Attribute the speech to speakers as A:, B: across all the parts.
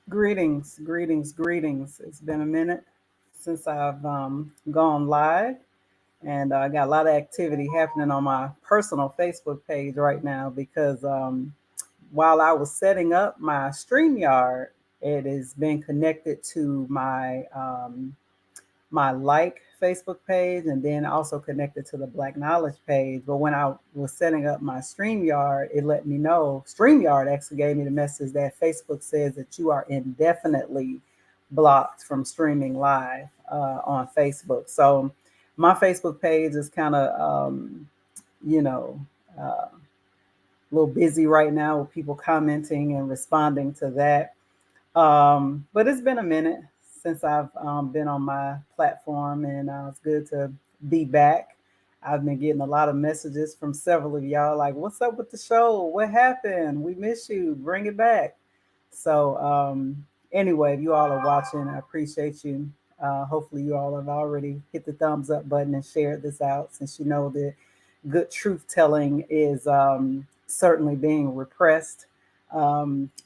A: Greetings, greetings, greetings. It's been a minute since I've gone live, and I got a lot of activity happening on my personal Facebook page right now because while I was setting up my StreamYard, it has been connected to my Facebook page and then also connected to the Black Knowledge page. But when I was setting up my StreamYard, it let me know, StreamYard actually gave me the message that Facebook says that you are indefinitely blocked from streaming live on Facebook. So my Facebook page is kind of, you know, a little busy right now with people commenting and responding to that. But it's been a minute since I've been on my platform, and it's good to be back. I've been getting a lot of messages from several of y'all like, "What's up with the show? What happened? We miss you. Bring it back." So, anyway, if you all are watching, I appreciate you. Hopefully, you all have already hit the thumbs up button and shared this out, since you know that good truth telling is certainly being repressed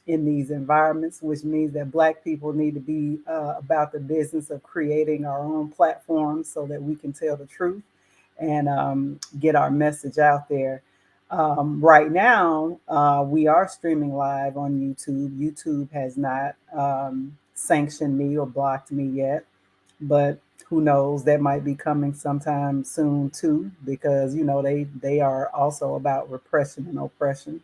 A: in these environments, which means that Black people need to be about the business of creating our own platforms so that we can tell the truth and get our message out there. Right now, we are streaming live on YouTube. YouTube has not sanctioned me or blocked me yet, but who knows? That might be coming sometime soon too, because they are also about repression and oppression.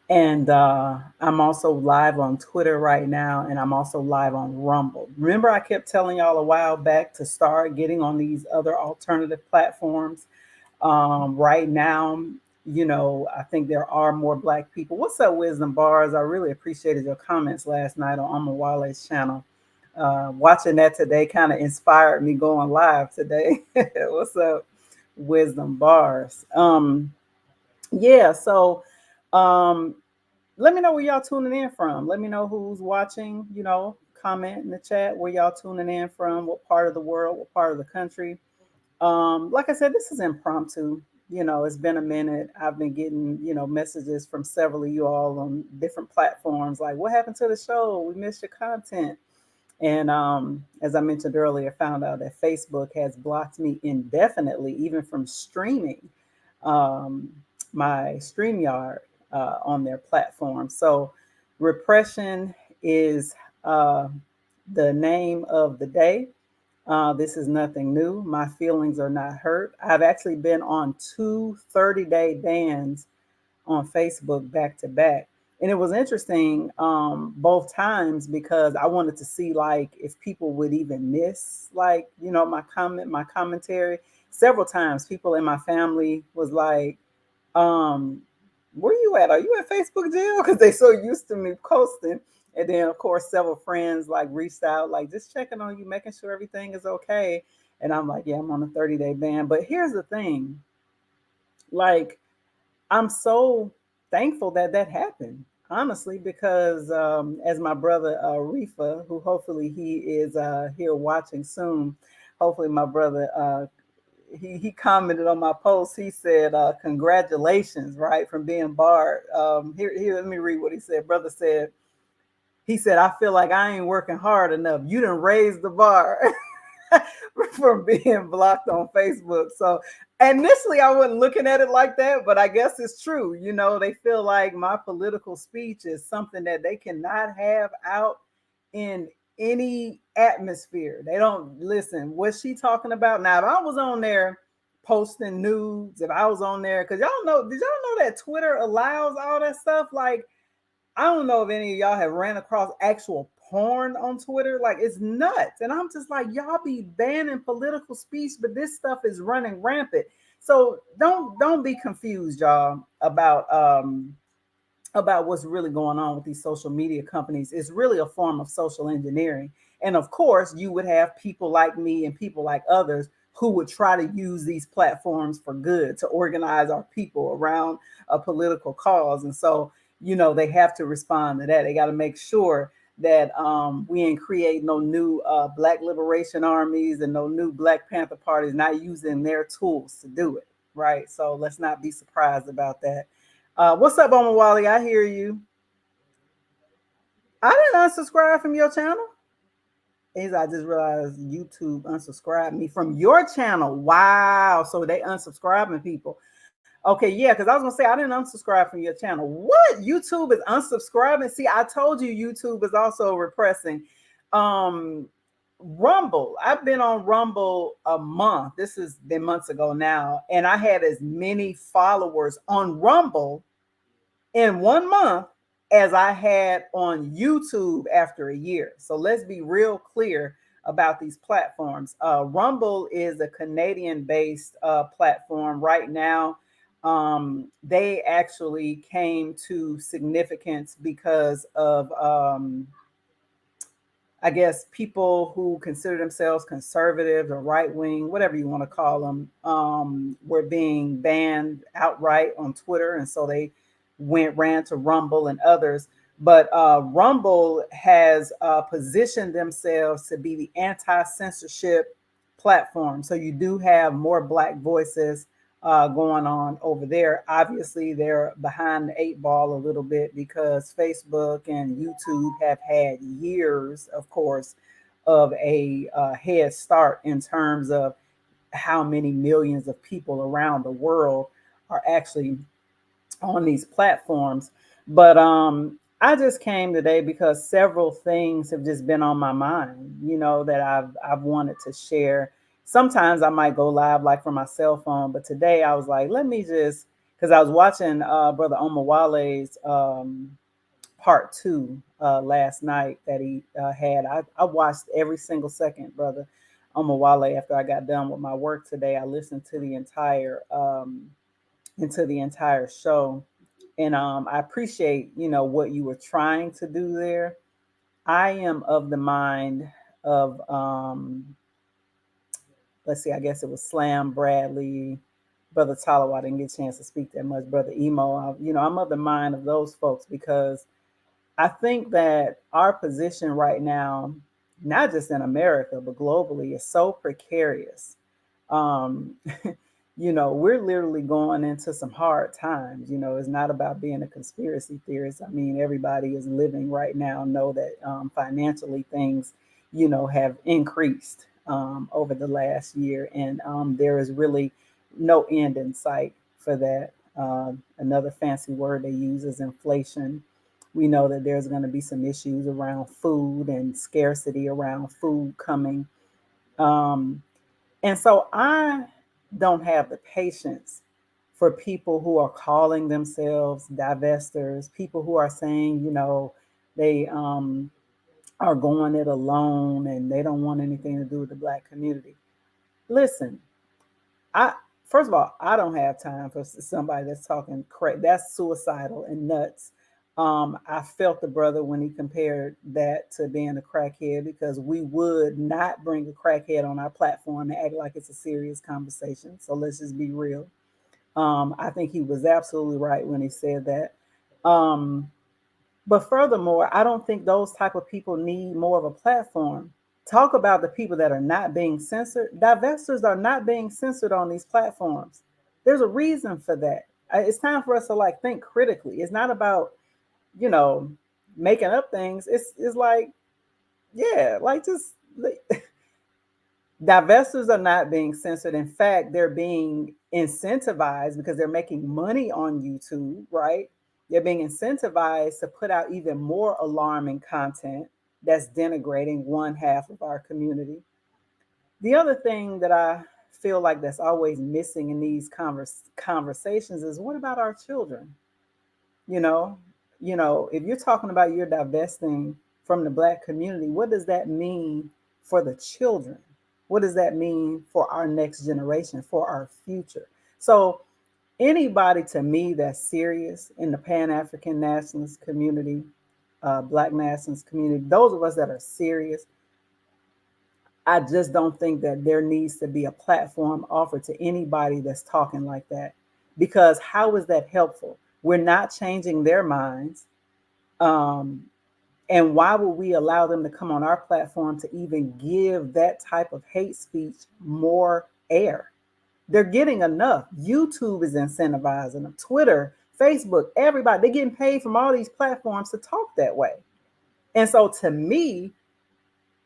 A: And I'm also live on Twitter right now, and I'm also live on Rumble. Remember, I kept telling y'all a while back to start getting on these other alternative platforms. Right now, I think there are more Black people. What's up, Wisdom Bars? I really appreciated your comments last night on Wale's channel. Watching that today kind of inspired me going live today. What's up, Wisdom Bars? Yeah, so um, let me know where y'all tuning in from. Let me know who's watching. Comment in the chat where y'all tuning in from, what part of the world, what part of the country. Like I said, this is impromptu. It's been a minute. I've been getting, messages from several of you all on different platforms like, what happened to the show? We missed your content. And as I mentioned earlier, found out that Facebook has blocked me indefinitely, even from streaming um, my StreamYard on their platform. So, repression is the name of the day. This is nothing new. My feelings are not hurt. I've actually been on two 30-day bans on Facebook back to back. And it was interesting both times because I wanted to see like if people would even miss like, my commentary. Several times people in my family was like, um, where you at? Are you at Facebook jail? Because they so used to me posting. And then of course several friends like reached out, like just checking on you, making sure everything is okay. And I'm like, yeah, I'm on a 30-day ban. But here's the thing, like I'm so thankful that that happened, honestly, because as my brother Rifa, who hopefully he is here watching soon, hopefully my brother he commented on my post. He said, "Congratulations, right, from being barred." Here, let me read what he said. Brother said, he said, "I feel like I ain't working hard enough. You done raised the bar." From being blocked on Facebook. So initially I wasn't looking at it like that, but I guess it's true. They feel like my political speech is something that they cannot have out in any atmosphere. They don't listen. What's she talking about? Now, if I was on there posting nudes, if I was on there, because did y'all know that Twitter allows all that stuff? Like, I don't know if any of y'all have ran across actual porn on Twitter. Like it's nuts. And I'm just like, y'all be banning political speech, but this stuff is running rampant. So don't be confused, y'all, about what's really going on with these social media companies. It's really a form of social engineering. And of course, you would have people like me and people like others who would try to use these platforms for good to organize our people around a political cause. And so, they have to respond to that. They got to make sure that we ain't create no new Black liberation armies and no new Black Panther parties, not using their tools to do it. Right. So let's not be surprised about that. What's up, Oma Wally? I hear you. I didn't unsubscribe from your channel. I just realized YouTube unsubscribed me from your channel. Wow. So they unsubscribing people. Okay, yeah, because I was gonna say I didn't unsubscribe from your channel. What? YouTube is unsubscribing? See, I told you YouTube is also repressing. Um Rumble. I've been on Rumble a month. This has been months ago now, and I had as many followers on Rumble in 1 month as I had on YouTube after a year. So let's be real clear about these platforms. Rumble is a Canadian based platform right now. They actually came to significance because of I guess people who consider themselves conservative or right wing, whatever you want to call them, were being banned outright on Twitter, and so they ran to Rumble and others. But Rumble has positioned themselves to be the anti-censorship platform. So you do have more Black voices going on over there. Obviously, they're behind the eight ball a little bit because Facebook and YouTube have had years, of course, of a head start in terms of how many millions of people around the world are actually on these platforms. But I just came today because several things have just been on my mind, that I've wanted to share. Sometimes I might go live like from my cell phone, but today I was like, let me just, because I was watching Brother Omar Wale's part two last night that he had. I watched every single second, Brother Omar Wale. After I got done with my work today, I listened to the entire show, and I appreciate what you were trying to do there. I am of the mind of let's see, I guess it was Slam, Bradley, Brother Talo. I didn't get a chance to speak that much. Brother Emo. I'm of the mind of those folks because I think that our position right now, not just in America, but globally, is so precarious. Um, we're literally going into some hard times. It's not about being a conspiracy theorist. I mean, everybody is living right now, know that financially things, have increased over the last year. And there is really no end in sight for that. Another fancy word they use is inflation. We know that there's going to be some issues around food and scarcity around food coming. Um, and so I don't have the patience for people who are calling themselves divestors, people who are saying, they are going it alone and they don't want anything to do with the Black community. Listen, I first of all, I don't have time for somebody that's talking crazy. That's suicidal and nuts. I felt the brother when he compared that to being a crackhead because we would not bring a crackhead on our platform and act like it's a serious conversation. So let's just be real. I think he was absolutely right when he said that. Um, but furthermore, I don't think those type of people need more of a platform. Talk about the people that are not being censored. Divestors are not being censored on these platforms. There's a reason for that. It's time for us to like think critically. It's not about, you know, making up things. It's like, yeah, like just divestors are not being censored. In fact, they're being incentivized because they're making money on YouTube, right? They're being incentivized to put out even more alarming content that's denigrating one half of our community. The other thing that I feel like that's always missing in these conversations is what about our children? You know, if you're talking about you're divesting from the Black community, what does that mean for the children? What does that mean for our next generation, for our future? So anybody to me that's serious in the Pan-African nationalist community, Black nationalist community, those of us that are serious, I just don't think that there needs to be a platform offered to anybody that's talking like that. Because how is that helpful? We're not changing their minds. Um, and why would we allow them to come on our platform to even give that type of hate speech more air? They're getting enough. YouTube is incentivizing them. Twitter, Facebook, everybody, they're getting paid from all these platforms to talk that way. And so to me,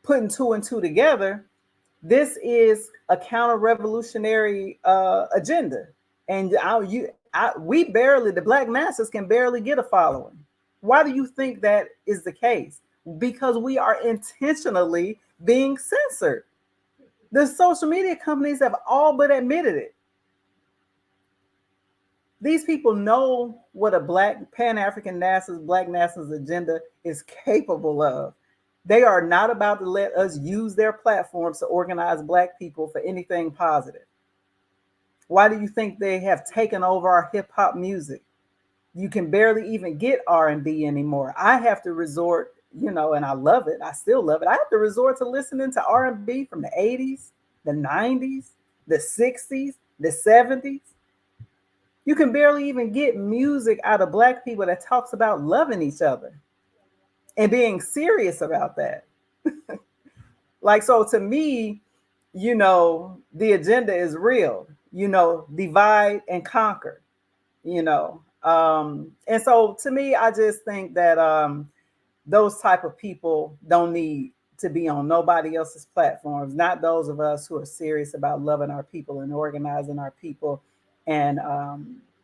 A: putting two and two together, this is a counter-revolutionary agenda, and we barely, the Black masses can barely get a following. Why do you think that is the case? Because we are intentionally being censored. The social media companies have all but admitted it. These people know what a Black Pan-African nationalist, Black nationalist agenda is capable of. They are not about to let us use their platforms to organize Black people for anything positive. Why do you think they have taken over our hip hop music? You can barely even get R&B anymore. I have to resort, and I love it. I still love it. I have to resort to listening to R&B from the 80s, the 90s, the 60s, the 70s. You can barely even get music out of Black people that talks about loving each other and being serious about that. Like, so to me, the agenda is real, divide and conquer, and so to me, I just think that those type of people don't need to be on nobody else's platforms, not those of us who are serious about loving our people and organizing our people and,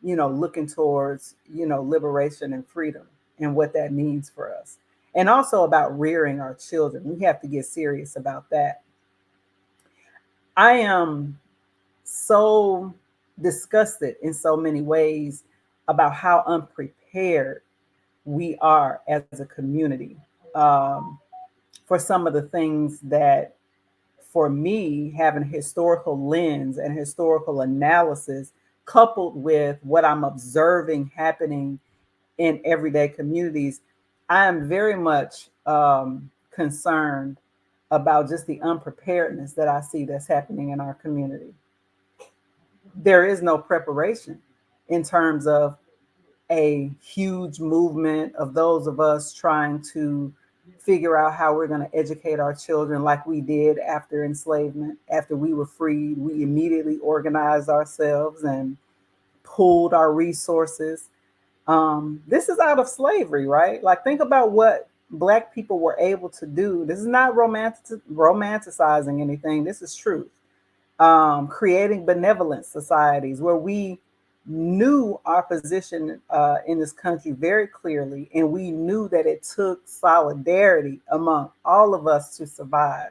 A: looking towards, liberation and freedom and what that means for us. And also about rearing our children. We have to get serious about that. I am so disgusted in so many ways about how unprepared we are as a community for some of the things that, for me, having a historical lens and historical analysis coupled with what I'm observing happening in everyday communities, I am very much concerned about just the unpreparedness that I see that's happening in our community. There is no preparation in terms of a huge movement of those of us trying to figure out how we're going to educate our children like we did after enslavement. After we were freed, we immediately organized ourselves and pooled our resources. This is out of slavery, right? Like, think about what Black people were able to do. This is not romanticizing anything, this is truth. Creating benevolent societies where we knew our position in this country very clearly, and we knew that it took solidarity among all of us to survive.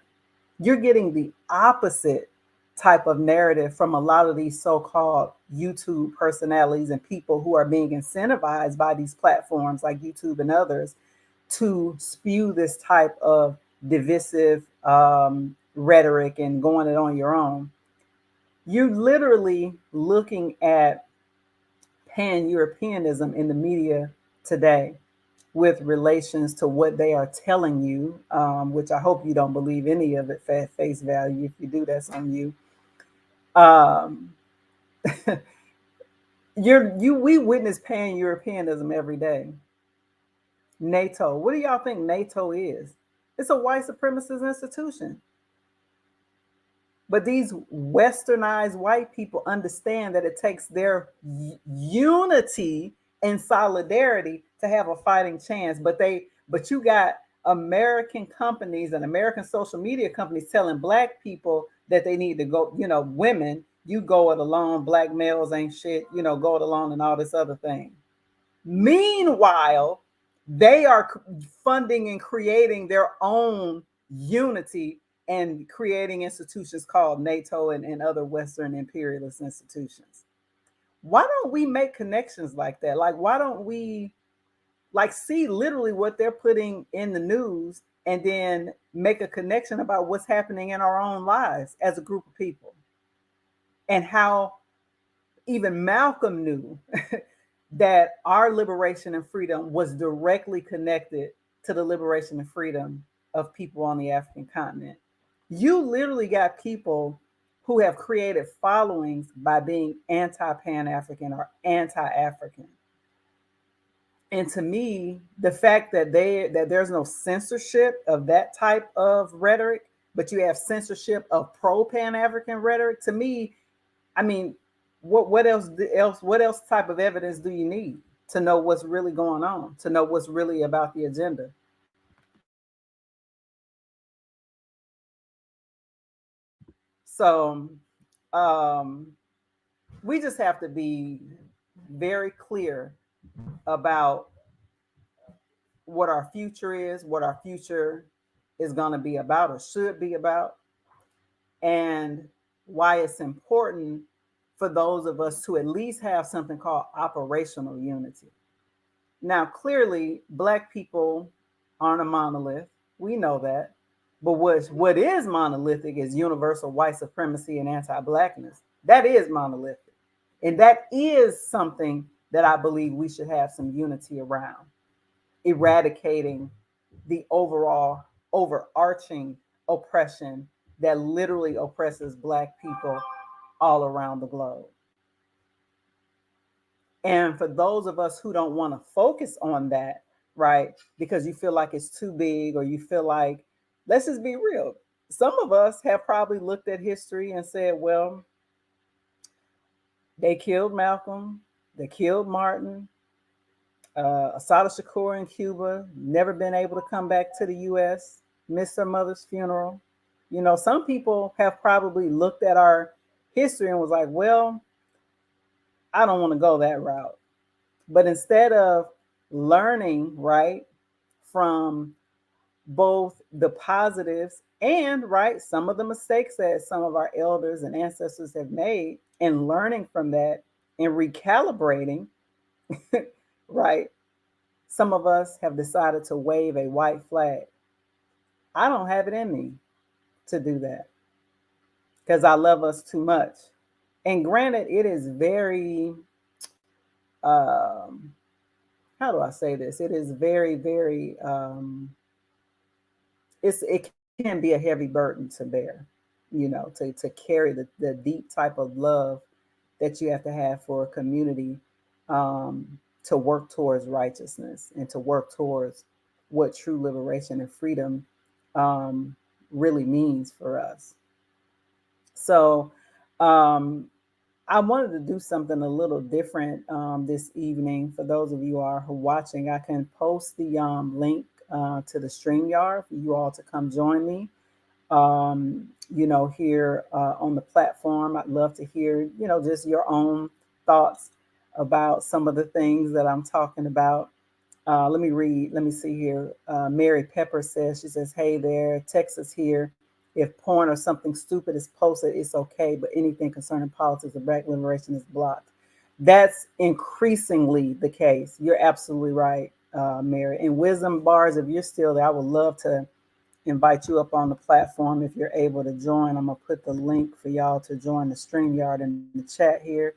A: You're getting the opposite type of narrative from a lot of these so-called YouTube personalities and people who are being incentivized by these platforms like YouTube and others to spew this type of divisive rhetoric and going it on your own. You're literally looking at pan-Europeanism in the media today with relations to what they are telling you, which I hope you don't believe any of it at face value. If you do, that's on you. Um, we witness pan-Europeanism every day. NATO. What do y'all think NATO is? It's a white supremacist institution. But these westernized white people understand that it takes their unity and solidarity to have a fighting chance. But you got American companies and American social media companies telling Black people that they need to go, women, you go it alone, Black males ain't shit, go it alone and all this other thing. Meanwhile, they are funding and creating their own unity and creating institutions called NATO and other Western imperialist institutions. Why don't we make connections like that? Like, why don't we see literally what they're putting in the news and then make a connection about what's happening in our own lives as a group of people, and how even Malcolm knew that our liberation and freedom was directly connected to the liberation and freedom of people on the African continent. You literally got people who have created followings by being anti-Pan African or anti-African. And to me, the fact that there's no censorship of that type of rhetoric, but you have censorship of pro-Pan African rhetoric, to me, I mean, what else type of evidence do you need to know what's really going on, to know what's really about the agenda? So um, we just have to be very clear about what our future is, what our future is going to be about or should be about, and why it's important for those of us to at least have something called operational unity. Now, clearly, Black people aren't a monolith. We know that. But what is monolithic is universal white supremacy and anti-Blackness. That is monolithic. And that is something that I believe we should have some unity around, eradicating the overall overarching oppression that literally oppresses Black people all around the globe. And for those of us who don't want to focus on that, right, because you feel like it's too big, or you feel like, let's just be real. Some of us have probably looked at history and said, well, they killed Malcolm, they killed Martin, Asada Shakur in Cuba, never been able to come back to the US, missed her mother's funeral. Some people have probably looked at our history and was like, well, I don't want to go that route. But instead of learning, right, from both the positives and, right, some of the mistakes that some of our elders and ancestors have made, and learning from that and recalibrating, right, some of us have decided to wave a white flag. I don't have it in me to do that because I love us too much. And granted, it is very, um, how do I say this? It is very, very, it can be a heavy burden to bear, to carry the deep type of love that you have to have for a community, um, to work towards righteousness and to work towards what true liberation and freedom um, really means for us. So um, I wanted to do something a little different this evening. For those of you who are watching, I can post the link to the StreamYard for you all to come join me. Here on the platform, I'd love to hear, just your own thoughts about some of the things that I'm talking about. Let me read. Let me see here. Mary Pepper says, she says, "Hey there, Texas here. If porn or something stupid is posted, it's okay, but anything concerning politics or black liberation is blocked." That's increasingly the case. You're absolutely right, Mary. And Wisdom Bars, if you're still there, I would love to invite you up on the platform if you're able to join. I'm gonna put the link for y'all to join the StreamYard in the chat here.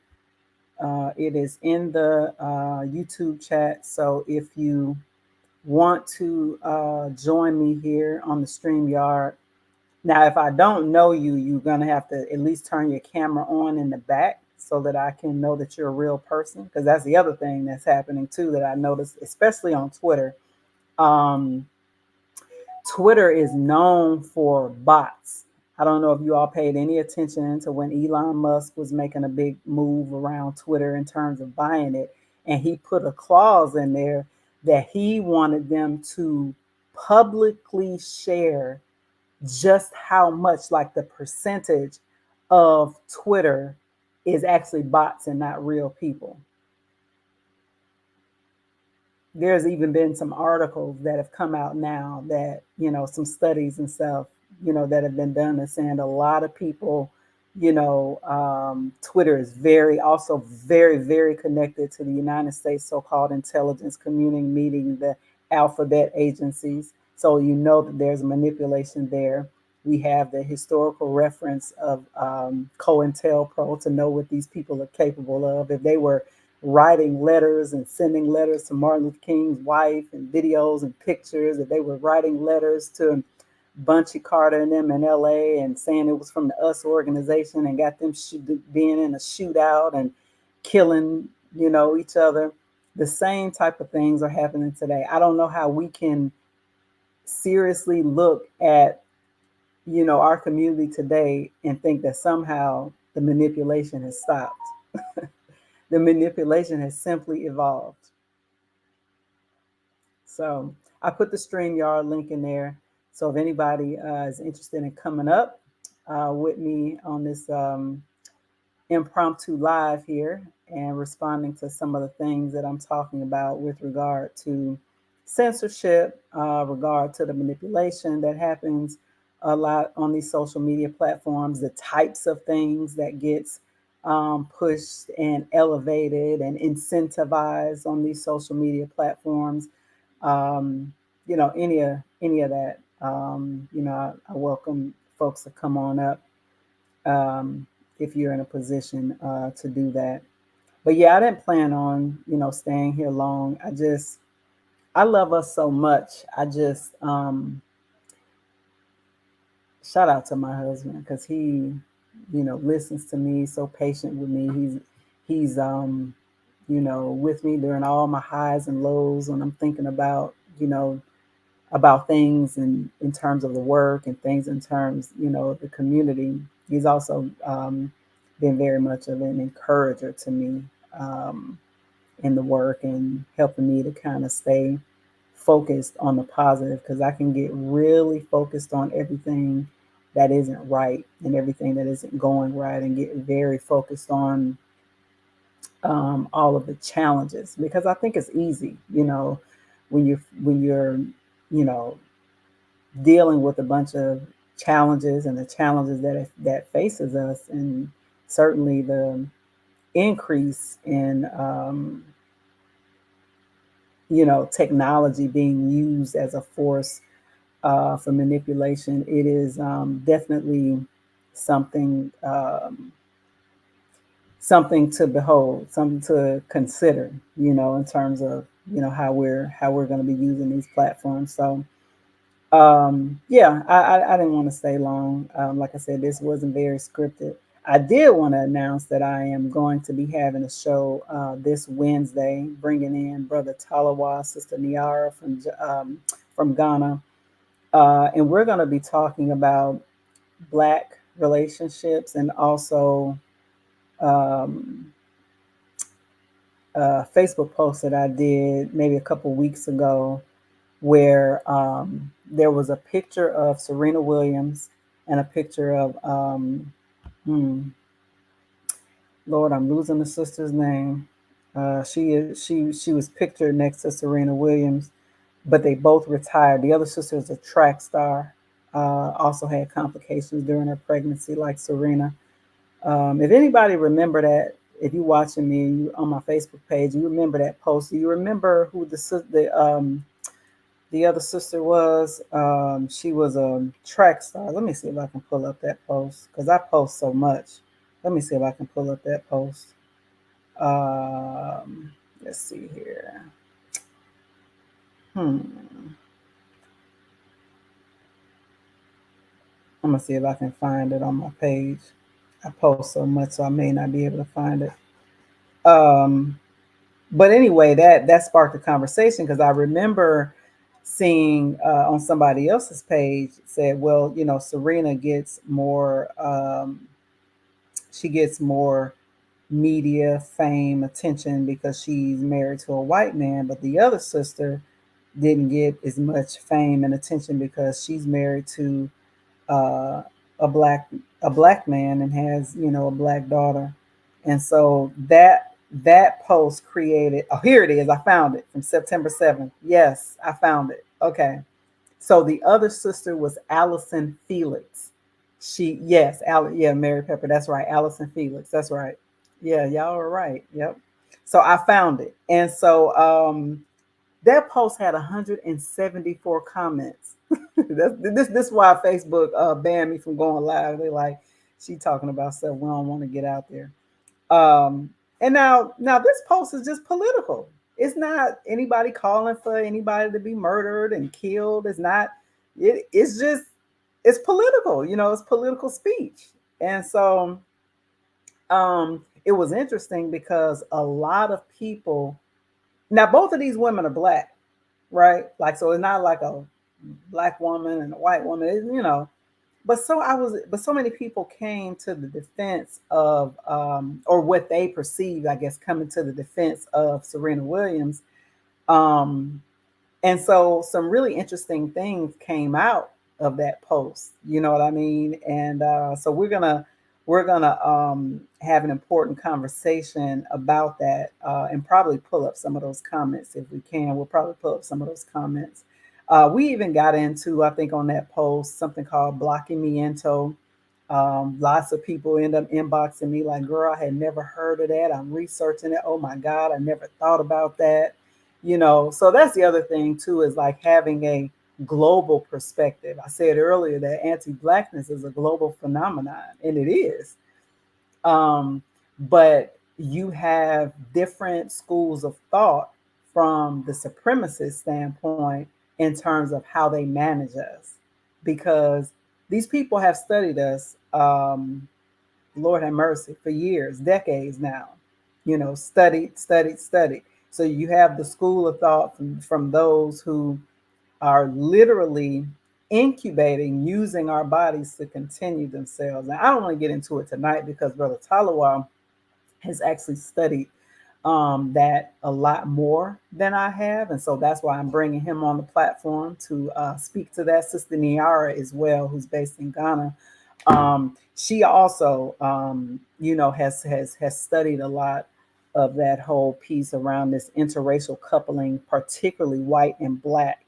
A: It is in the YouTube chat. So if you want to join me here on the StreamYard, now if I don't know you, you're gonna have to at least turn your camera on in the back so that I can know that you're a real person. Because that's the other thing that's happening too that I noticed, especially on Twitter. Um, Twitter is known for bots. I don't know if you all paid any attention to when Elon Musk was making a big move around Twitter in terms of buying it. And he put a clause in there that he wanted them to publicly share just how much, like the percentage of Twitter is actually bots and not real people. There's even been some articles that have come out now that, some studies and stuff, that have been done and saying a lot of people, Twitter is also very, very connected to the United States so-called intelligence community, meeting the alphabet agencies. So that there's manipulation there. We have the historical reference of COINTELPRO to know what these people are capable of. If they were writing letters and sending letters to Martin Luther King's wife and videos and pictures, if they were writing letters to Bunchy Carter and them in LA and saying it was from the US organization and got them being in a shootout and killing, each other. The same type of things are happening today. I don't know how we can seriously look at, our community today and think that somehow the manipulation has stopped. The manipulation has simply evolved. So I put the StreamYard link in there. So if anybody is interested in coming up with me on this impromptu live here and responding to some of the things that I'm talking about with regard to censorship, regard to the manipulation that happens a lot on these social media platforms, the types of things that gets pushed and elevated and incentivized on these social media platforms. Any of that. I welcome folks to come on up um, if you're in a position to do that. But yeah, I didn't plan on staying here long. I love us so much. I just shout out to my husband because he listens to me, so patient with me. He's with me during all my highs and lows when I'm thinking about things in terms of the work and things in terms of the community. He's also been very much of an encourager to me um, in the work and helping me to kind of stay focused on the positive, because I can get really focused on everything that isn't right and everything that isn't going right and get very focused on all of the challenges, because I think it's easy, when you're you know dealing with a bunch of challenges and the challenges that faces us, and certainly the increase in technology being used as a force for manipulation. It is definitely something something to behold, something to consider, in terms of how we're going to be using these platforms. So Yeah, I didn't want to stay long. Like I said, this wasn't very scripted. I did want to announce that I am going to be having a show this Wednesday, bringing in Brother Talawa, Sister Niara from Ghana, and we're going to be talking about Black relationships and also um, Facebook post that I did maybe a couple weeks ago where there was a picture of Serena Williams and a picture of hmm, Lord, I'm losing the sister's name. She was pictured next to Serena Williams, but they both retired. The other sister is a track star. Also had complications during her pregnancy, like Serena. If anybody remember that, if you watching me on my Facebook page, you remember that post. Do you remember who the other sister was? She was a track star. Let me see if I can pull up that post because I post so much. Let me see if I can pull up that post. Let's see here. Hmm. I'm gonna see if I can find it on my page. I post so much, so I may not be able to find it. Um, but anyway, that sparked a conversation because I remember seeing on somebody else's page said, well, Serena gets more. She gets more media, fame, attention because she's married to a white man, but the other sister didn't get as much fame and attention because she's married to uh, a black man and has a black daughter, and so that post created. Oh, here it is. I found it from September 7th. Yes, I found it. Okay, so the other sister was Allison Felix. Yeah, Mary Pepper. That's right, Allison Felix. That's right. Yeah, y'all are right. Yep. So I found it, and so that post had 174 comments. This is why Facebook banned me from going live. They like she talking about stuff we don't want to get out there. And now this post is just political. It's not anybody calling for anybody to be murdered and killed. It's not. It's just it's political. It's political speech. And so it was interesting because a lot of people. Now both of these women are black, right? Like, so it's not like a black woman and a white woman, but so many people came to the defense of, or what they perceived, I guess, coming to the defense of Serena Williams. Um, and so some really interesting things came out of that post. You know what I mean? And so we're gonna have an important conversation about that, and probably pull up some of those comments if we can. We'll probably pull up some of those comments. We even got into, I think, on that post something called blocking me into. Lots of people end up inboxing me like, "Girl, I had never heard of that. I'm researching it. Oh my God, I never thought about that." So that's the other thing too, is like having a global perspective. I said earlier that anti-blackness is a global phenomenon, and it is. um, but you have different schools of thought from the supremacist standpoint in terms of how they manage us, because these people have studied us, Lord have mercy, for years, decades now. Studied. So you have the school of thought from those who are literally incubating, using our bodies to continue themselves. And I don't want to get into it tonight because Brother Talawa has actually studied that a lot more than I have. And so that's why I'm bringing him on the platform to speak to that. Sister Niara as well, who's based in Ghana. She also, has studied a lot of that whole piece around this interracial coupling, particularly white and black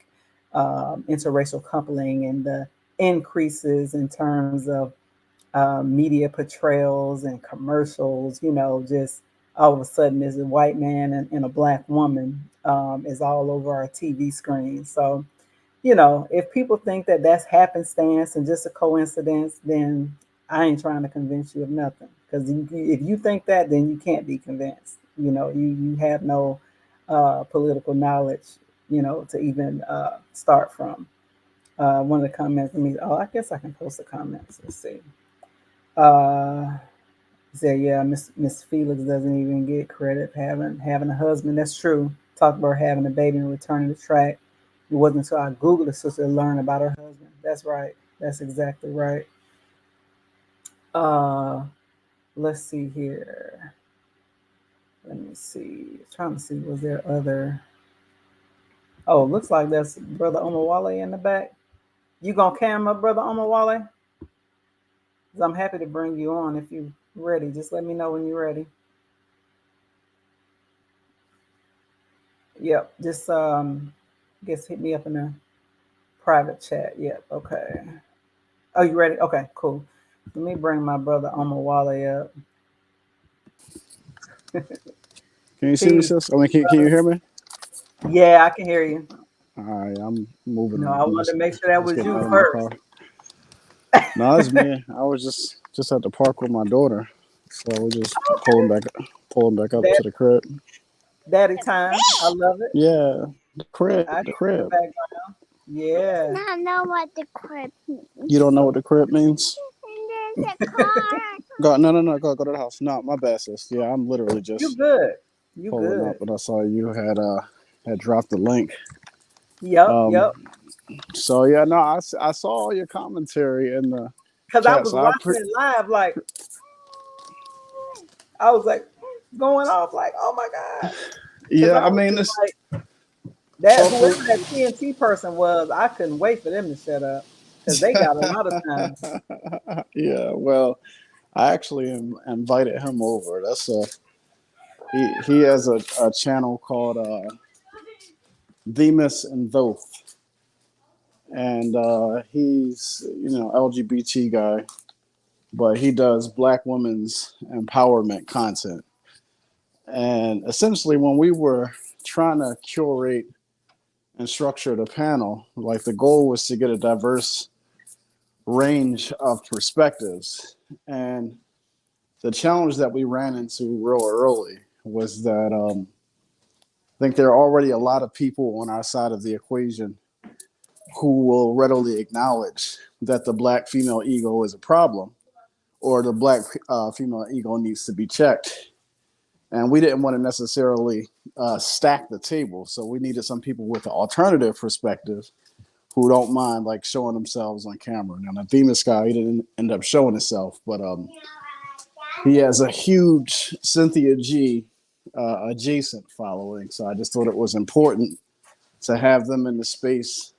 A: interracial coupling, and the increases in terms of media portrayals and commercials. Just all of a sudden, there's a white man and a black woman is all over our TV screen. So, if people think that that's happenstance and just a coincidence, then I ain't trying to convince you of nothing. Because if you think that, then you can't be convinced. You have no political knowledge, to even start from. One of the comments. I guess I can post the comments. Let's see. Uh, Said, yeah, Miss Felix doesn't even get credit for having a husband. That's true. Talked about having a baby and returning to track. It wasn't until I Googled the sister to learn about her husband. That's right. That's exactly right. Uh, let's see here. Let me see. Trying to see, was there other? Oh, looks like that's Brother Omawale in the back. You gonna cam up, Brother Omawale? 'Cause I'm happy to bring you on if you're ready. Just let me know when you're ready. Yep. Just guess hit me up in a private chat. Yep. Okay. Oh, you ready? Okay, cool. Let me bring my brother Omawale up.
B: Can you see me,
A: Peace.
B: sis? I mean, can you hear me?
A: Yeah, I can hear you.
B: All right, I'm moving.
A: No, I
B: I'm
A: wanted
B: just
A: to make sure that
B: just
A: was
B: getting
A: you
B: out of my
A: first.
B: car. No, it's me. I was just at the park with my daughter, so we're just
A: Okay.
B: pulling back up
A: That
B: to the crib.
A: daddy time. I love it.
B: Yeah, the crib,
A: I
B: the
A: hear in the
B: crib.
A: background. Yeah.
C: I know what the crib
B: You
C: means.
B: don't know what the crib means?
C: And there's a car.
B: Go, no, go to the house. No, my bad, sis. Yeah, I'm literally
A: You
B: just
A: good. You
B: pulling up,
A: good.
B: and I saw you had dropped the link.
A: Yep,
B: Um,
A: yep.
B: so yeah, no, I saw all your commentary in the
A: Because I
B: chat.
A: was
B: So I
A: watching it live, like I was like going off, like, oh my God. Because I
B: yeah, I
A: was
B: mean
A: just
B: it's
A: like that
B: for
A: whoever that TNT person was, I couldn't wait for them to shut up. Because they got a lot of time.
B: yeah. Well, I actually invited him over. That's he has a channel called Themis and Thoth, and he's LGBT guy, but he does Black women's empowerment content. And essentially, when we were trying to curate and structure the panel, like the goal was to get a diverse range of perspectives. And the challenge that we ran into real early was that I think there are already a lot of people on our side of the equation who will readily acknowledge that the Black female ego is a problem or the Black female ego needs to be checked. And we didn't want to necessarily stack the table. So we needed some people with an alternative perspective who don't mind like showing themselves on camera. Now, the Themis guy, he didn't end up showing himself, but he has a huge Cynthia G adjacent following. So I just thought it was important to have them in the space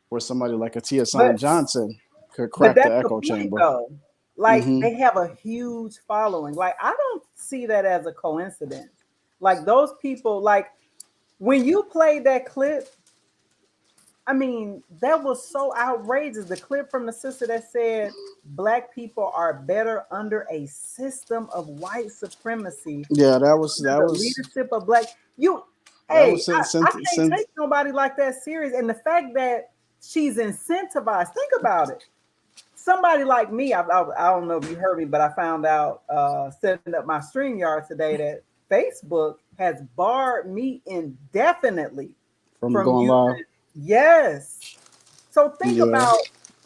B: where somebody like a Tia Son
A: But
B: Johnson could
A: but
B: crack the
A: that's the
B: echo
A: point
B: chamber.
A: though. Like
B: Mm-hmm.
A: they have a huge following. Like I don't see that as a coincidence. Like those people, like when you played that clip, I mean, that was so outrageous. The clip from the sister that said black people are better under a system of white supremacy
B: Yeah,
A: under the leadership of black. You,
B: that
A: hey,
B: was
A: I can't take nobody like that serious. And the fact that she's incentivized, think about it. Somebody like me, I don't know if you heard me, but I found out setting up my StreamYard today that Facebook has barred me indefinitely
B: from
A: from
B: going live.
A: using. Yes. So think
B: Yeah,
A: about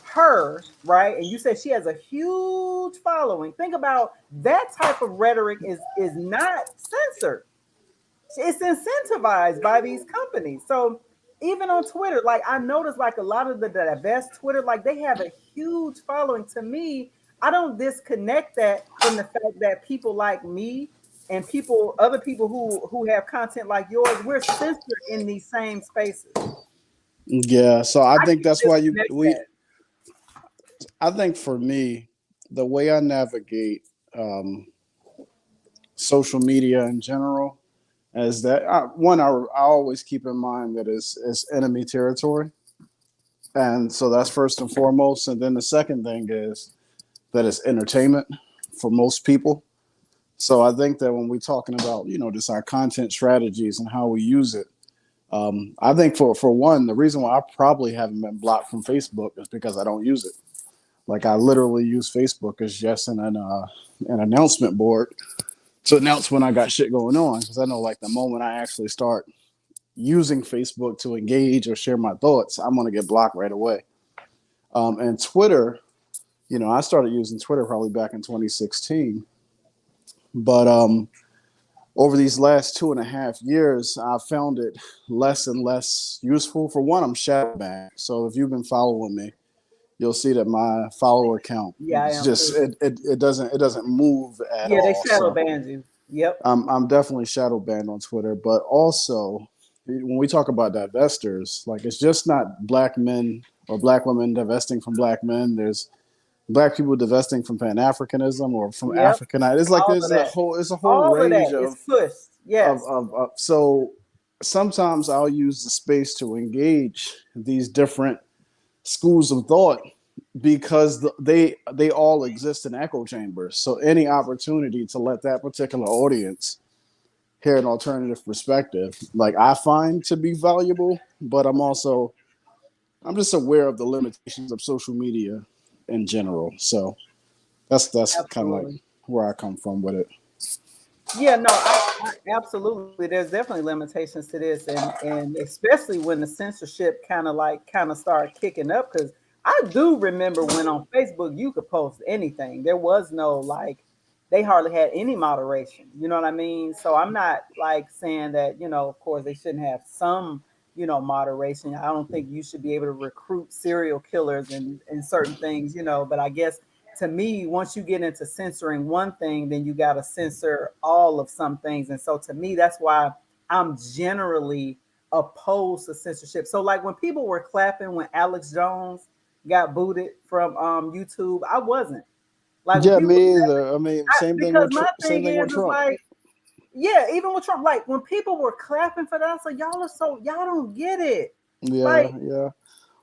A: her, right? And you said she has a huge following. Think about that type of rhetoric is not censored. It's incentivized by these companies. So even on Twitter, like I noticed like a lot of the divest Twitter, like they have a huge following. To me, I don't disconnect that from the fact that people like me and other people who have content like yours, we're censored in these same spaces.
B: yeah. So I
A: I
B: think
A: can't
B: that's why
A: disconnect
B: we.
A: that.
B: I think for me, the way I navigate social media in general is that I always keep in mind that it's enemy territory, and so that's first and foremost. And then the second thing is that it's entertainment for most people. So I think that when we're talking about just our content strategies and how we use it, I think for one, the reason why I probably haven't been blocked from Facebook is because I don't use it. Like I literally use Facebook as just an announcement board to announce when I got shit going on, because I know like the moment I actually start using Facebook to engage or share my thoughts, I'm gonna get blocked right away. And Twitter, I started using Twitter probably back in 2016, but over these last 2.5 years, I've found it less and less useful. For one, I'm shadow banned. So if you've been following me, you'll see that my follower count
A: Yeah, I
B: is
A: am
B: just
A: too.
B: it doesn't move at
A: Yeah, they
B: all.
A: shadow
B: So
A: banned you. Yep.
B: I'm definitely shadow banned on Twitter. But also, when we talk about divestors, like it's just not black men or black women divesting from black men. There's black people divesting from Pan Africanism or from
A: Yep.
B: African. It's like
A: All of that.
B: it's a whole
A: All of
B: range
A: that is pushed. Yes.
B: so sometimes I'll use the space to engage these different schools of thought because they all exist in echo chambers. So any opportunity to let that particular audience hear an alternative perspective, like I find to be valuable, but I'm just aware of the limitations of social media in general. So that's kind of like
A: Absolutely.
B: where I come from with it.
A: Yeah, no, I absolutely. There's definitely limitations to this, and especially when the censorship kind of start kicking up. Because I do remember when on Facebook you could post anything. There was no like, they hardly had any moderation. You know what I mean? So I'm not like saying that of course they shouldn't have some moderation. I don't think you should be able to recruit serial killers and certain things. But I guess to me, once you get into censoring one thing, then you got to censor all of some things. And so to me, that's why I'm generally opposed to censorship. So like when people were clapping when Alex Jones got booted from YouTube, I wasn't. Like when
B: Yeah,
A: people were
B: me
A: clapping,
B: either. I mean, same thing
A: because
B: with
A: my
B: same
A: thing
B: thing with
A: is
B: Trump.
A: like, yeah, even with Trump, like when people were clapping for that, so y'all don't get it.
B: Yeah,
A: Like,
B: yeah.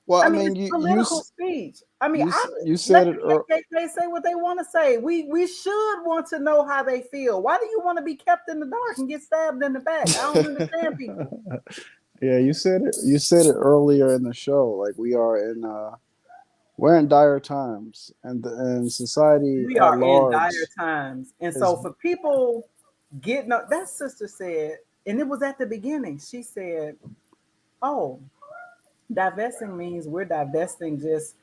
B: Well,
A: I
B: I
A: mean,
B: mean,
A: it's political speech. I mean,
B: you
A: let
B: said it.
A: the KKK say what they want to say. We should want to know how they feel. Why do you want to be kept in the dark and get stabbed in the back? I don't understand people.
B: Yeah, you said it. You said it earlier in the show. Like we're in dire times, and society
A: We
B: at
A: are in dire
B: large
A: times, and so
B: is.
A: for people getting up, that sister said, and it was at the beginning. She said, "Oh, divesting means we're divesting just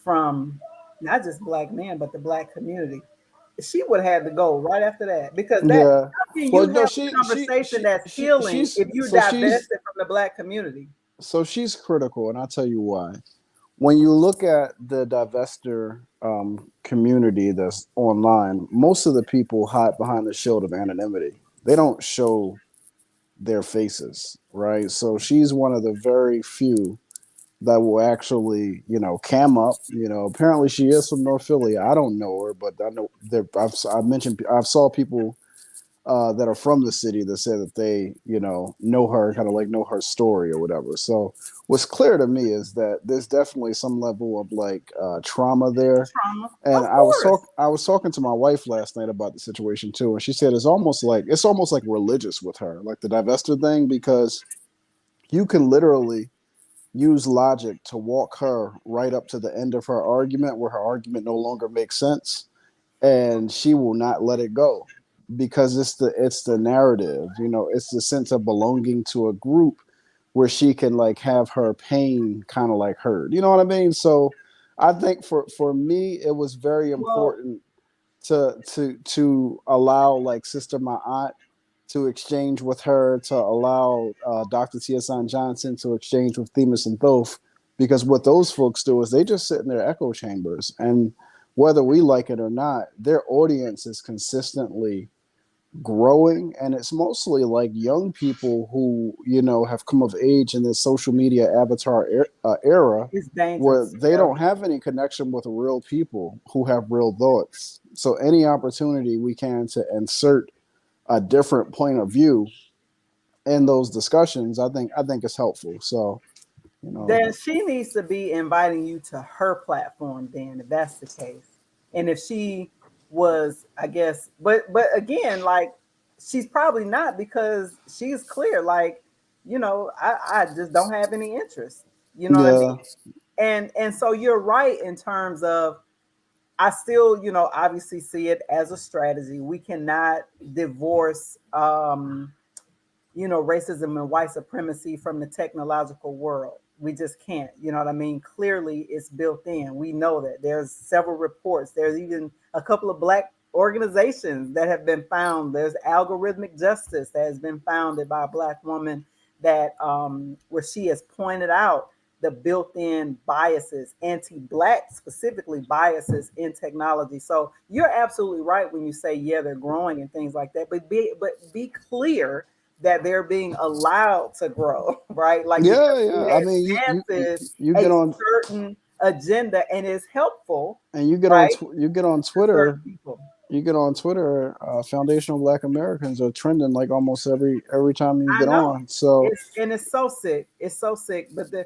A: from not just black men, but the black community." She would have had to go right after that because that
B: Yeah.
A: how can
B: Well,
A: you
B: no,
A: have a conversation that's healing
B: she's
A: if you
B: so she's
A: divested from the black community?
B: so she's critical, and I'll tell you why. When you look at the divester community that's online, most of the people hide behind the shield of anonymity. They don't show their faces, right? So she's one of the very few that will actually, cam up. Apparently she is from North Philly. I don't know her, but I know there. I've saw people that are from the city that say that they, know her, kind of like know her story or whatever. So what's clear to me is that there's definitely some level of like trauma there.
A: Trauma,
B: And
A: of course.
B: I was talking to my wife last night about the situation too, and she said it's almost like religious with her, like the divester thing, because you can literally use logic to walk her right up to the end of her argument where her argument no longer makes sense, and she will not let it go because it's the narrative, it's the sense of belonging to a group where she can like have her pain kind of like heard, you know what I mean? So I think for me it was very
A: Well,
B: important to allow like Sister My Aunt to exchange with her, to allow Dr. T.S.N. Johnson to exchange with Themis and Thoth, because what those folks do is they just sit in their echo chambers, and whether we like it or not, their audience is consistently growing, and it's mostly like young people who have come of age in this social media avatar era
A: it's
B: where
A: dangerous.
B: they
A: Yeah.
B: don't have any connection with real people who have real thoughts. So any opportunity we can to insert a different point of view in those discussions, I think is helpful. So you know,
A: Then she needs to be inviting you to her platform then if that's the case. And if she was, I guess, but again, like she's probably not because she's clear, like, I just don't have any interest. You know what I
B: yeah,
A: mean? And so you're right in terms of I still, obviously see it as a strategy. We cannot divorce racism and white supremacy from the technological world. We just can't. You know what I mean? Clearly, it's built in. We know that there's several reports. There's even a couple of black organizations that have been found. There's algorithmic justice that has been founded by a black woman that where she has pointed out the built-in biases, anti-black specifically biases in technology. So you're absolutely right when you say yeah, they're growing and things like that. But be clear that they're being allowed to grow, right? Like because
B: Yeah, yeah. I
A: it
B: mean,
A: advances
B: you get
A: a
B: on
A: certain agenda and is helpful,
B: and you get on
A: right,
B: you get on
A: to certain
B: Twitter.
A: people.
B: You get on Twitter. Foundational Black Americans are trending like almost every time you
A: I
B: get
A: know
B: on. So
A: it's so sick. It's so sick. But the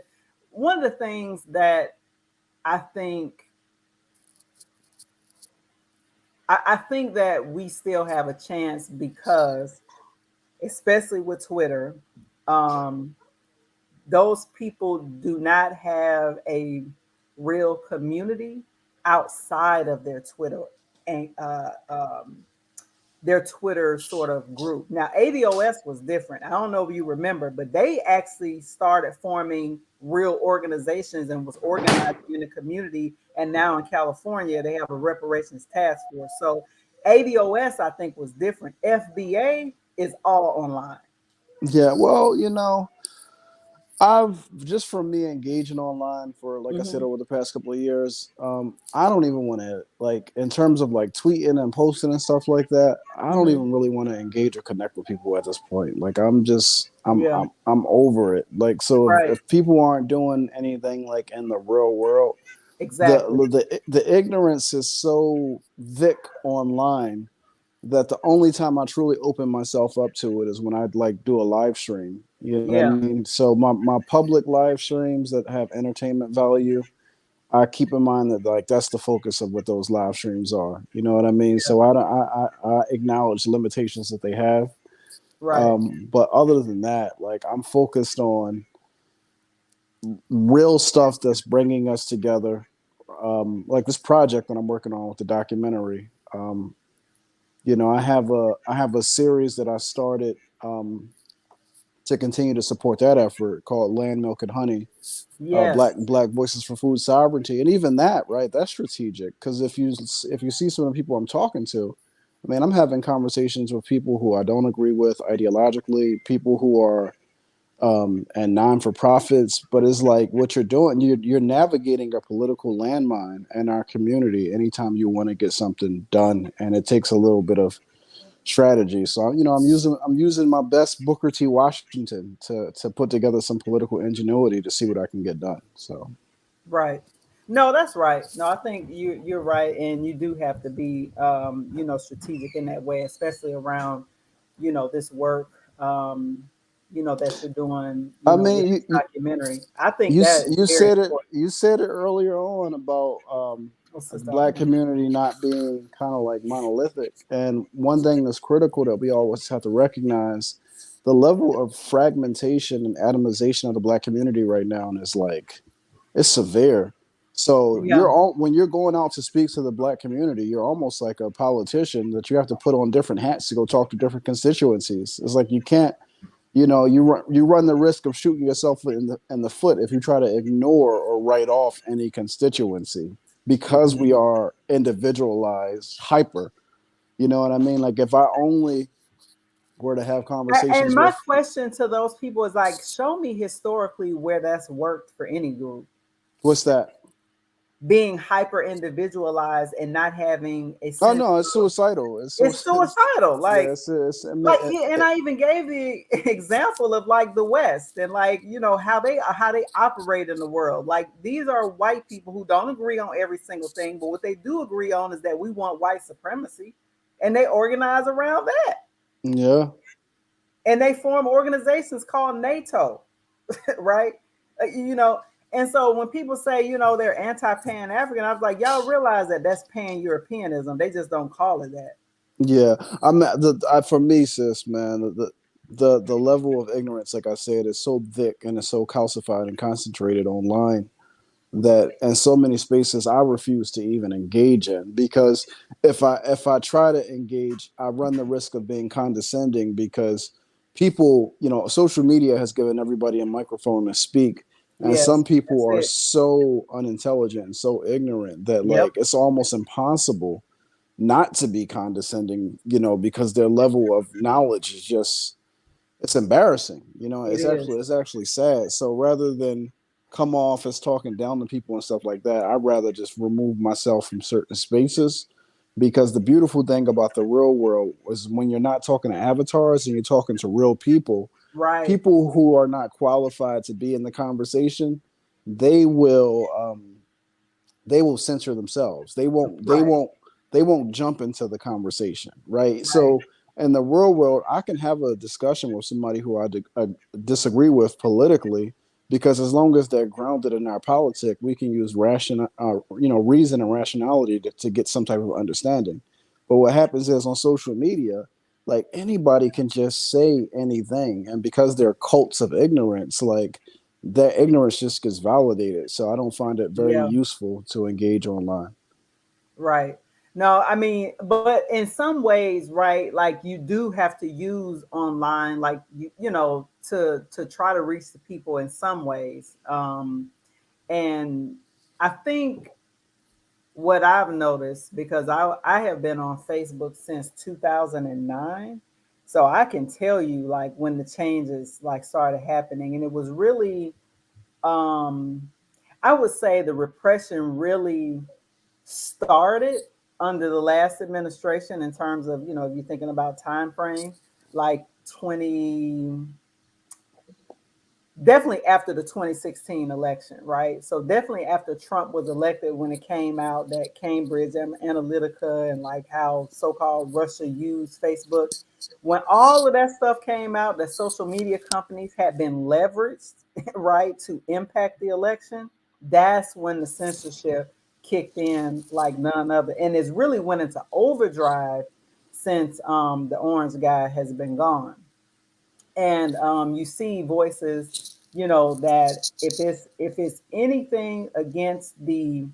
A: one of the things that I think I think that we still have a chance because, especially with Twitter, um, those people do not have a real community outside of and their Twitter sort of group. Now, ADOS was different. I don't know if you remember, but they actually started forming real organizations and was organizing in the community. And now in California, they have a reparations task force. So ADOS, I think, was different. FBA is all online.
B: yeah, well, I've just from me engaging online for, like I said,
A: Hmm.
B: over the past couple of years, I don't even want to, like, in terms of like tweeting and posting and stuff like that. I don't
A: Hmm.
B: even really want to engage or connect with people at this point. Like, I'm just
A: Yeah.
B: I'm over it. Like, so
A: Right.
B: if people aren't doing anything like in the real world, the
A: Exactly.
B: the ignorance is so thick online that the only time I truly open myself up to it is when I like do a live stream. You know what I
A: Yeah.
B: mean? So my public live streams that have entertainment value, I keep in mind that like that's the focus of what those live streams are. You know what I mean?
A: Yeah.
B: So I acknowledge limitations that they have.
A: Right.
B: But other than that, like I'm focused on real stuff that's bringing us together. Like this project that I'm working on with the documentary. I have a series that I started to continue to support that effort called Land, Milk, and Honey,
A: Yes.
B: Black Voices for Food Sovereignty, and even that, right? That's strategic because if you see some of the people I'm talking to, I mean, I'm having conversations with people who I don't agree with ideologically, people who are and non for profits, but it's like what you're doing, you're navigating a political landmine in our community anytime you want to get something done, and it takes a little bit of strategy. So I'm using my best Booker T. Washington to put together some political ingenuity to see what I can get done. So
A: Right. No, that's right. No, I think you're right, and you do have to be strategic in that way, especially around this work that you're doing
B: I
A: with
B: mean,
A: this
B: you
A: documentary. I think
B: you
A: that is
B: you
A: very
B: said it
A: important.
B: you said it earlier on about
A: What's
B: the
A: this
B: black
A: documentary?
B: community not being kind of like monolithic. And one thing that's critical that we always have to recognize the level of fragmentation and atomization of the black community right now is like it's severe. So
A: Yeah.
B: when you're going out to speak to the black community, you're almost like a politician that you have to put on different hats to go talk to different constituencies. It's like you can't, you run the risk of shooting yourself in the foot if you try to ignore or write off any constituency because we
A: Mhm.
B: are individualized hyper. You know what I mean? Like if I only were to have
A: And
B: conversations
A: my
B: with
A: question to those people is like, show me historically where that's worked for any group.
B: what's that?
A: Being hyper individualized and not having a
B: Oh
A: sense
B: no, it's
A: of
B: suicidal. It's
A: it's
B: suicidal.
A: suicidal.
B: Yeah,
A: And I even gave the example of like the West and like how they operate in the world. Like these are white people who don't agree on every single thing, but what they do agree on is that we want white supremacy, and they organize around that,
B: yeah.
A: and they form organizations called NATO, right? Uh, you know, and so when people say they're anti Pan African, I was like, y'all realize that that's Pan Europeanism. They just don't call it that.
B: Yeah, for me, sis, man, the level of ignorance, like I said, is so thick and it's so calcified and concentrated online that in so many spaces I refuse to even engage in because if I try to engage, I run the risk of being condescending because people, social media has given everybody a microphone to speak, And some
A: Yes,
B: people
A: that's
B: are
A: it.
B: so unintelligent and so ignorant that
A: Yep.
B: like it's almost impossible not to be condescending, because their level of knowledge is just it's embarrassing.
A: It
B: It's
A: is.
B: actually sad. So rather than come off as talking down to people and stuff like that, I'd rather just remove myself from certain spaces, because the beautiful thing about the real world is when you're not talking to avatars and you're talking to real people,
A: Right.
B: people who are not qualified to be in the conversation, they will censor themselves.
A: Right.
B: They won't jump into the conversation, right?
A: Right.
B: So in the real world, I can have a discussion with somebody who I disagree with politically, because as long as they're grounded in our politic, we can use reason and rationality to get some type of understanding. But what happens is on social media, like anybody can just say anything, and because they're cults of ignorance, like that ignorance just gets validated. So I don't find it very
A: Yeah.
B: useful to engage online.
A: Right. No, I mean, but in some ways, right, like you do have to use online, like to try to reach the people in some ways. And I think what I've noticed, because I have been on Facebook since 2009, so I can tell you like when the changes like started happening, and it was really, um, I would say the repression really started under the last administration in terms of, if you're thinking about time frame, like 20, definitely after the 2016 election, right? So definitely after Trump was elected, when it came out that Cambridge Analytica and like how so-called Russia used Facebook, when all of that stuff came out, that social media companies had been leveraged, right, to impact the election, that's when the censorship kicked in like none other. And it's really went into overdrive since the orange guy has been gone. And you see voices, that if it's anything against the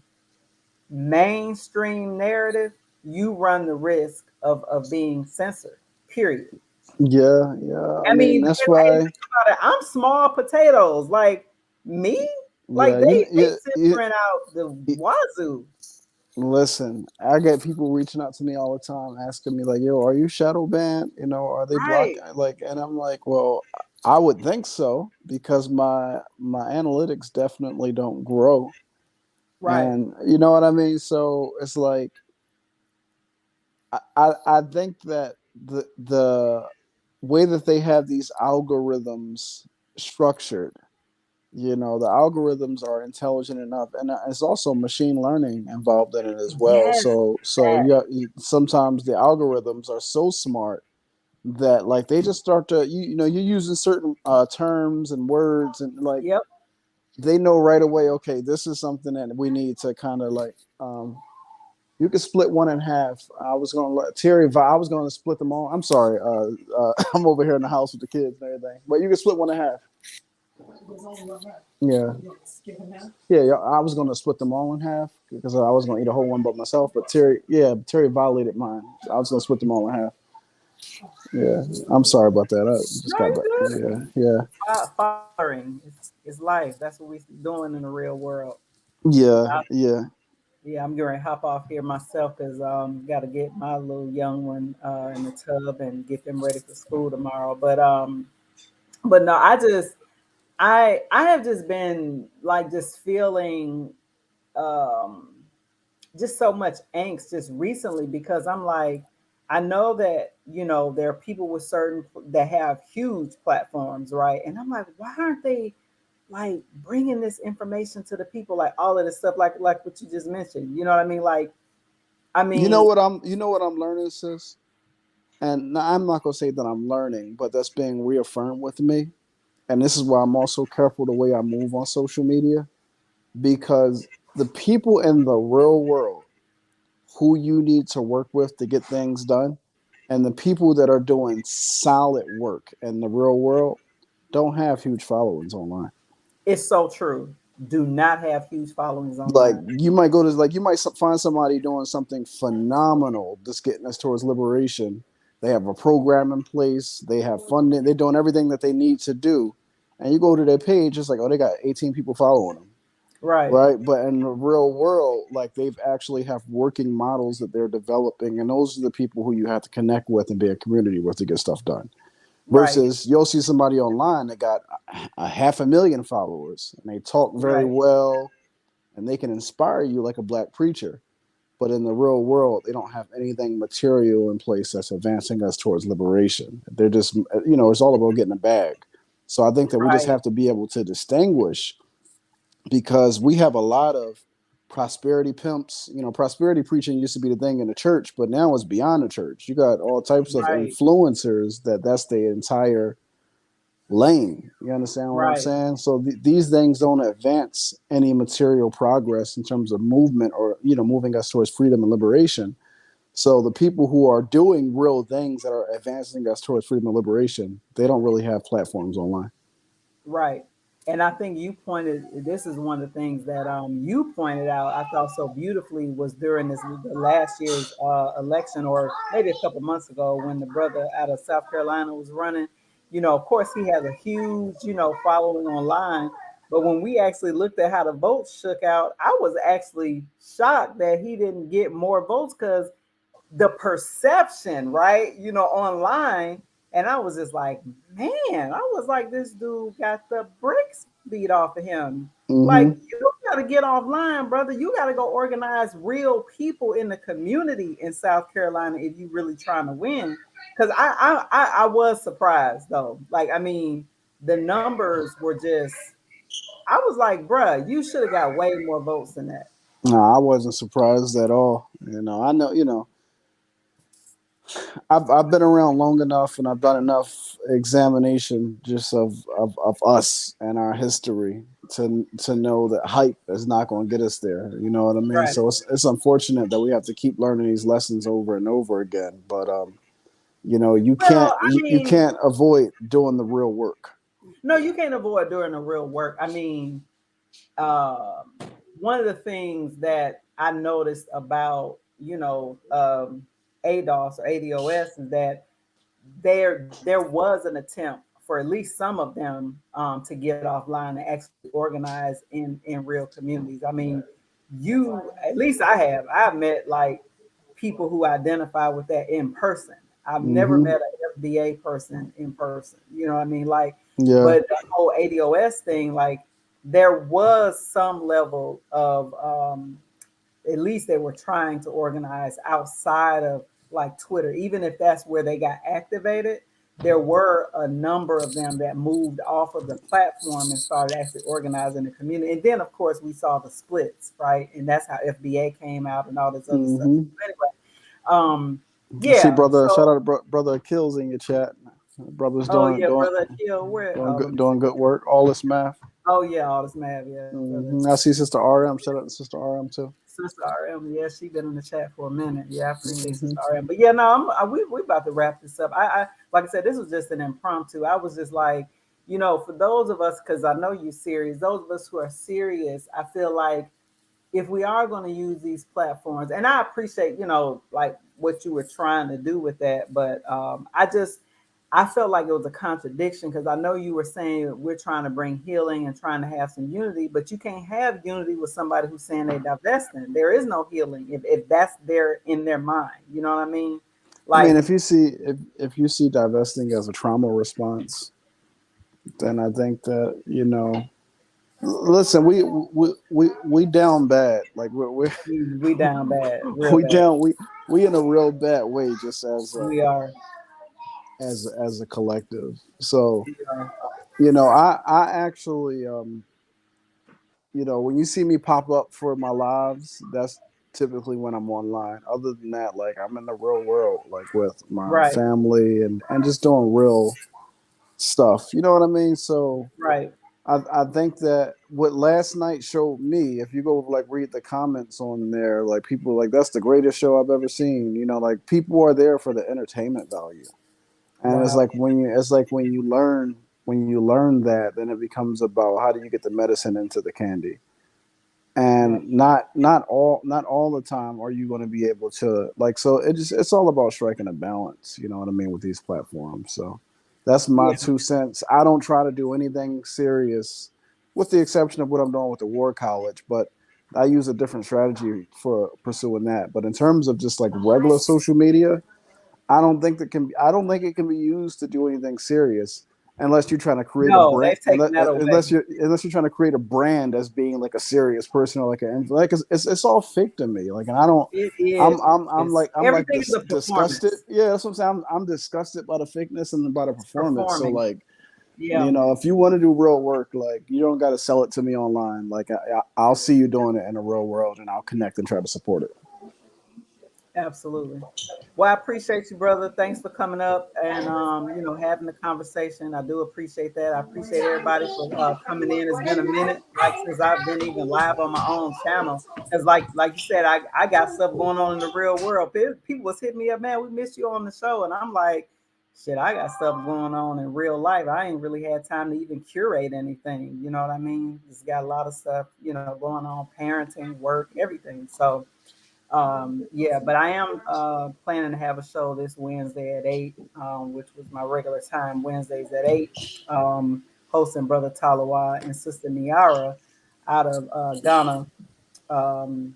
A: mainstream narrative, you run the risk of being censored, period.
B: Yeah, yeah. I
A: I
B: mean,
A: mean,
B: that's
A: and
B: why.
A: think about it, I'm small potatoes, like me, like
B: Yeah,
A: they censoring out the wazoo.
B: listen. I get people reaching out to me all the time, asking me like, "Yo, are you shadow banned? Are they
A: Right,
B: blocking?" Like, and I'm like, "Well, I would think so, because my analytics definitely don't grow,
A: right.
B: and you know what I mean. So it's like I think that the way that they have these algorithms structured, the algorithms are intelligent enough, and it's also machine learning involved in it as well.
A: Yes,
B: So
A: that.
B: sometimes the algorithms are so smart that like they just start to you're using certain terms and words, and like
A: Yep.
B: they know right away, okay, this is something that we need to kind of like you could split one in half. I was gonna let Terry. I was gonna split them all. I'm sorry. I'm over here in the house with the kids and everything. But you can split one in half. Yeah. Yeah. Yeah. I was gonna split them all in half because I was gonna eat a whole one by myself. But Terry violated mine. I was gonna split them all in half. Yeah. I'm sorry about that. I just
A: No,
B: got
A: you
B: back.
A: good.
B: Yeah. Yeah.
A: Fathering is life. That's what we doing in the real world.
B: Yeah. Yeah.
A: Yeah, I'm going to hop off here myself because got to get my little young one in the tub and get them ready for school tomorrow. But no, I have just been like just feeling um just so much angst just recently because I'm like, I know that there are people with certain that have huge platforms, right? And I'm like, why aren't they like bringing this information to the people, like all of this stuff, like what you just mentioned? You know what I mean? Like, I mean,
B: You know what I'm learning, sis? And now, I'm not gonna say that I'm learning, but that's being reaffirmed with me. And this is why I'm also careful the way I move on social media, because the people in the real world who you need to work with to get things done, and the people that are doing solid work in the real world don't have huge followings online.
A: it's so true. Do not have huge followings
B: Like
A: online.
B: you might find somebody doing something phenomenal that's getting us towards liberation. They have a program in place, they have funding, they're doing everything that they need to do, and you go to their page, it's like, oh, they got 18 people following them,
A: Right.
B: right? But in the real world, like they've actually have working models that they're developing, and those are the people who you have to connect with and be a community with to get stuff done.
A: Right.
B: Versus you'll see somebody online that got a 500,000 followers and they talk very
A: Right.
B: well and they can inspire you like a black preacher. But in the real world, they don't have anything material in place that's advancing us towards liberation. They're just, it's all about getting a bag. So I think that we just
A: Right.
B: have to be able to distinguish, because we have a lot of prosperity pimps. Prosperity preaching used to be the thing in the church, but now it's beyond the church. You got all types of
A: Right.
B: influencers that's the entire lane. You understand what I'm
A: Right.
B: saying? So these things don't advance any material progress in terms of movement, or moving us towards freedom and liberation. So the people who are doing real things that are advancing us towards freedom and liberation, they don't really have platforms online.
A: Right. And I think you pointed, this is one of the things that you pointed out, I thought so beautifully, was during the last year's election, or maybe a couple months ago, when the brother out of South Carolina was running. Of course, he has a huge, following online. But when we actually looked at how the votes shook out, I was actually shocked that he didn't get more votes, because the perception, right? Online. And I was just like, man, I was like, this dude got the bricks beat off of him. Like,
B: Mm-hmm.
A: you got to get offline, brother. You got to go organize real people in the community in South Carolina if you really trying to win. Because I was surprised though. Like, I mean, the numbers were just. I was like, bruh, you should have got way more votes than that.
B: No, I wasn't surprised at all. I know. I've been around long enough, and I've done enough examination just of us and our history to know that hype is not going to get us there. You know what I mean?
A: Right.
B: So it's unfortunate that we have to keep learning these lessons over and over again. But you can't
A: Well, I
B: you
A: mean,
B: can't avoid doing the real work.
A: no, you can't avoid doing the real work. I mean, uh, one of the things that I noticed about ADOS or ADOS is that there was an attempt for at least some of them to get offline and actually organize in real communities. I mean, you at least I've met like people who identify with that in person. I've never
B: Mm-hmm.
A: met an FBA person in person. You know what I mean? Like,
B: Yeah.
A: but the whole ADOS thing, like, there was some level of at least they were trying to organize outside of like Twitter, even if that's where they got activated. There were a number of them that moved off of the platform and started actually organizing the community. And then, of course, we saw the splits, right? And that's how FBA came out and all this other stuff.
B: Mm-hmm.
A: Anyway, um,
B: I see,
A: yeah.
B: brother. Shout
A: So,
B: out to brother Kills in your chat. Brother's
A: oh
B: doing
A: yeah,
B: doing
A: brother Kill, where?
B: doing
A: Let
B: good
A: me see.
B: doing good work. All this math.
A: Oh yeah, all this math, yeah, brother.
B: I see Sister RM. Shout out to Sister RM too.
A: Sister RM, yeah, she been in the chat for a minute. Yeah, I appreciate
B: Hmm.
A: Sister RM. But yeah, no, we about to wrap this up. I like I said, this was just an impromptu. I was just like, for those of us, because I know you're serious. Those of us who are serious, I feel like if we are going to use these platforms, and I appreciate, like what you were trying to do with that, but I felt like it was a contradiction, because I know you were saying we're trying to bring healing and trying to have some unity, but you can't have unity with somebody who's saying they divesting. There is no healing if that's there in their mind. You know what I mean?
B: I mean,
A: Like,
B: if you see divesting as a trauma response, then I think that listen, we down bad. Like
A: we down bad, real
B: we
A: bad.
B: down we in a real bad way, just
A: We are.
B: as a collective. So
A: We are.
B: I actually when you see me pop up for my lives, that's typically when I'm online. Other than that, like I'm in the real world, like with my
A: Right.
B: family and just doing real stuff. You know what I mean? So
A: Right.
B: I think that what last night showed me, if you go like read the comments on there, like people like that's the greatest show I've ever seen. Like people are there for the entertainment value. And it's
A: Wow.
B: like when you learn that, then it becomes about how do you get the medicine into the candy.
A: Right.
B: And not all the time are you going to be able to, like, so it's all about striking a balance, you know what I mean, with these platforms. So That's my
A: Yeah.
B: 2 cents. I don't try to do anything serious, with the exception of what I'm doing with the War College. But I use a different strategy for pursuing that. But in terms of just like regular social media, I don't think it can be used to do anything serious unless you're trying to create a
A: No,
B: brand.
A: they've taken that away.
B: Unless you're trying to create a brand as being like a serious person or like it's all fake to me. Like, and I don't.
A: It is.
B: I'm like
A: Everything is a
B: disgusted.
A: performance.
B: Yeah, that's what I'm saying. I'm disgusted by the fakeness and by the
A: It's
B: performance. So
A: performing.
B: like,
A: Yeah,
B: if you want to do real work, like you don't got to sell it to me online. Like I'll see you doing it in the real world, and I'll connect and try to support it.
A: absolutely. Well, I appreciate you, brother. Thanks for coming up and having the conversation. I do appreciate that. I appreciate everybody for coming in. It's been a minute, like since I've been even live on my own channel. It's like you said, I got stuff going on in the real world. People was hitting me up, man. We missed you on the show, and I'm like, shit, I got stuff going on in real life. I ain't really had time to even curate anything. You know what I mean? Just got a lot of stuff, going on, parenting, work, everything. So yeah, but I am planning to have a show this Wednesday at 8, which was my regular time, Wednesdays at 8, hosting Brother Talawa and Sister Niara out of Ghana. Um,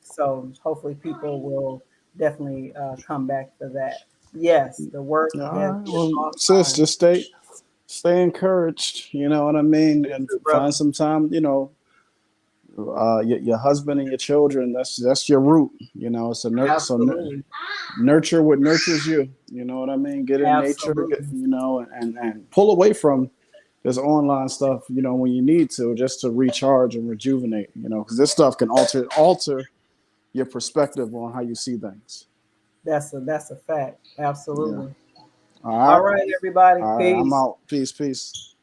A: so hopefully people will definitely come back for that. Yes, the work
B: All
A: has
B: right.
A: been
B: Well,
A: on
B: sis,
A: time.
B: just stay encouraged. You know what I mean,
A: You
B: and
A: too,
B: find
A: brother.
B: some time. Your husband and your children. That's your root. So
A: Absolutely.
B: nurture what nurtures you. You know what I mean. Get in nature.
A: Absolutely.
B: And pull away from this online stuff. When you need to, just to recharge and rejuvenate. Because this stuff can alter your perspective on how you see things.
A: That's a fact.
B: Yeah.
A: Absolutely.
B: All
A: All
B: right.
A: right, everybody.
B: All right. I'm
A: Peace.
B: out. Peace. Peace.